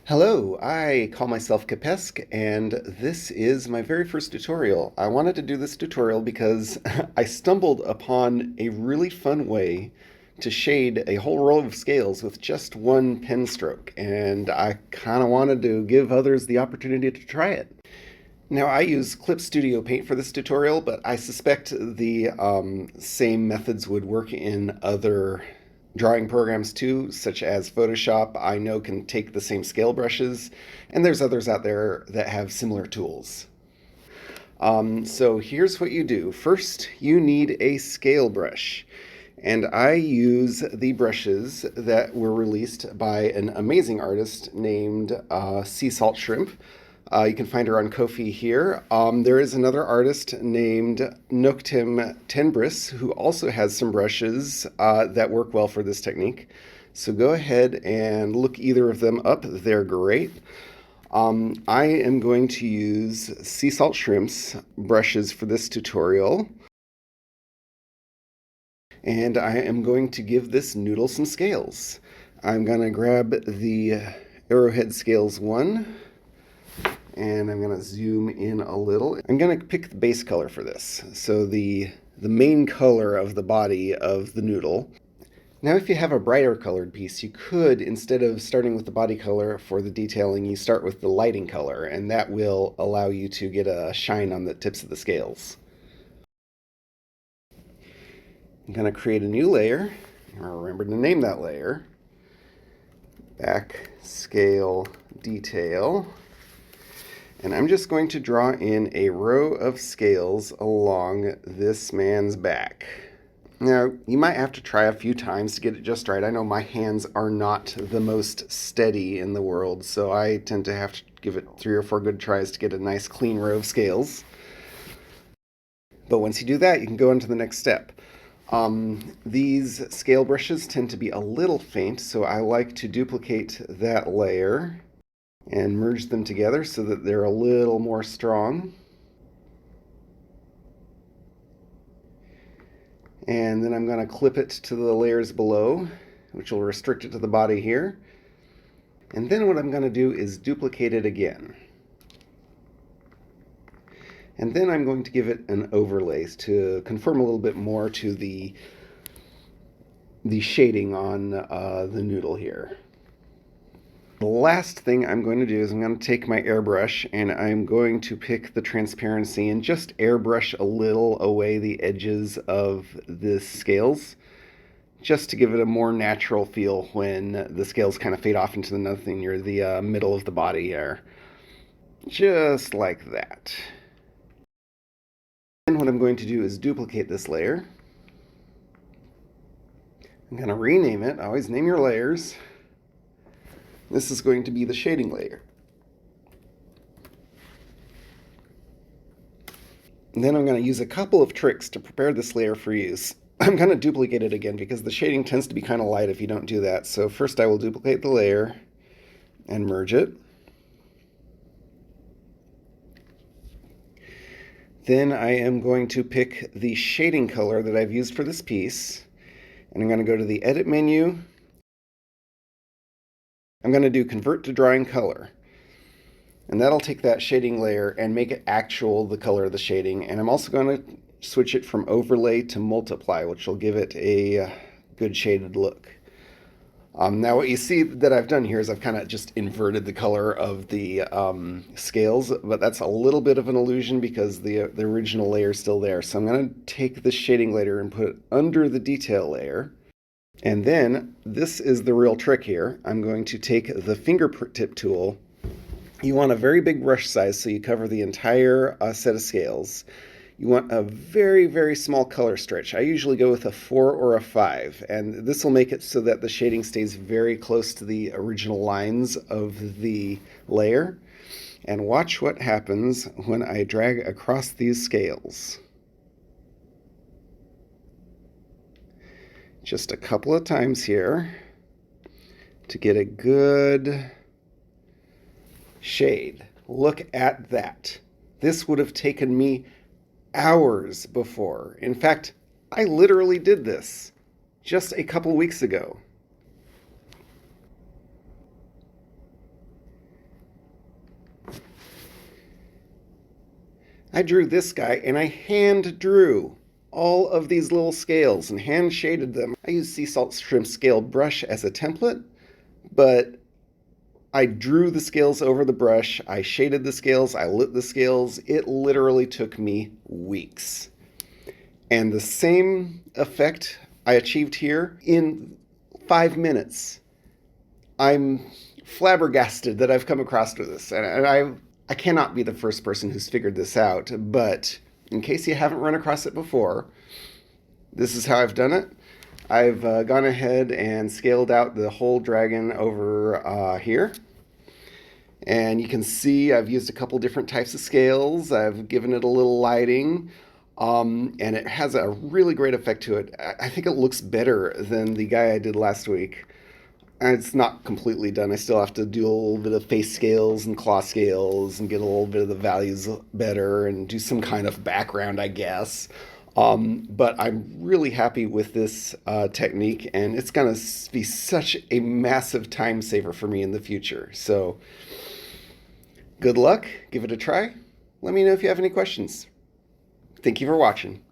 Hello, I call myself Kapesk, and this is my very first tutorial. I wanted to do this tutorial because I stumbled upon a really fun way to shade a whole row of scales with just one pen stroke, and I kind of wanted to give others the opportunity to try it. Now, I use Clip Studio Paint for this tutorial, but I suspect the same methods would work in other drawing programs too, such as Photoshop. I know can take the same scale brushes, and there's others out there that have similar tools. So here's what you do. First, you need a scale brush. And I use the brushes that were released by an amazing artist named Sea Salt Shrimp. You can find her on Ko-fi here. There is another artist named Noctim Tenbris who also has some brushes that work well for this technique. So go ahead and look either of them up. They're great. I am going to use Sea Salt Shrimp's brushes for this tutorial. And I am going to give this noodle some scales. I'm going to grab the Arrowhead Scales 1, and I'm going to zoom in a little. I'm going to pick the base color for this, so the main color of the body of the noodle. Now, if you have a brighter colored piece, you could, instead of starting with the body color for the detailing, you start with the lighting color, and that will allow you to get a shine on the tips of the scales. I'm going to create a new layer. Remember to name that layer. Back Scale Detail. And I'm just going to draw in a row of scales along this man's back. Now, you might have to try a few times to get it just right. I know my hands are not the most steady in the world, so I tend to have to give it 3 or 4 good tries to get a nice clean row of scales. But once you do that, you can go on to the next step. These scale brushes tend to be a little faint, so I like to duplicate that layer and merge them together so that they're a little more strong. And then I'm going to clip it to the layers below, which will restrict it to the body here. And then what I'm going to do is duplicate it again. And then I'm going to give it an overlay to conform a little bit more to the shading on the noodle here. The last thing I'm going to do is I'm going to take my airbrush and I'm going to pick the transparency and just airbrush a little away the edges of the scales, just to give it a more natural feel when the scales kind of fade off into nothing near the middle of the body here. Just like that. Then what I'm going to do is duplicate this layer. I'm going to rename it. Always name your layers. This is going to be the shading layer. And then I'm going to use a couple of tricks to prepare this layer for use. I'm going to duplicate it again because the shading tends to be kind of light if you don't do that. So first I will duplicate the layer and merge it. Then I am going to pick the shading color that I've used for this piece, and I'm going to go to the Edit menu. I'm going to do Convert to Drawing Color. And that'll take that shading layer and make it actual the color of the shading. And I'm also going to switch it from Overlay to Multiply, which will give it a good shaded look. Now what you see that I've done here is I've kind of just inverted the color of the scales, but that's a little bit of an illusion because the original layer is still there. So I'm going to take this shading layer and put it under the detail layer. And then, this is the real trick here. I'm going to take the fingertip tool. You want a very big brush size so you cover the entire set of scales. You want a very, very small color stretch. I usually go with a 4 or a 5, and this will make it so that the shading stays very close to the original lines of the layer. And watch what happens when I drag across these scales. Just a couple of times here to get a good shade. Look at that. This would have taken me hours before. In fact, I literally did this just a couple weeks ago. I drew this guy and I hand drew all of these little scales and hand shaded them. I used sea salt shrimp scale brush as a template, but I drew the scales over the brush, I shaded the scales, I lit the scales. It literally took me weeks. And the same effect I achieved here in 5 minutes. I'm flabbergasted that I've come across with this. And I cannot be the first person who's figured this out, but in case you haven't run across it before, this is how I've done it. I've gone ahead and scaled out the whole dragon over here. And you can see I've used a couple different types of scales. I've given it a little lighting. And it has a really great effect to it. I think it looks better than the guy I did last week. And it's not completely done. I still have to do a little bit of face scales and claw scales and get a little bit of the values better and do some kind of background, I guess. But I'm really happy with this technique, and it's going to be such a massive time saver for me in the future. So good luck. Give it a try. Let me know if you have any questions. Thank you for watching.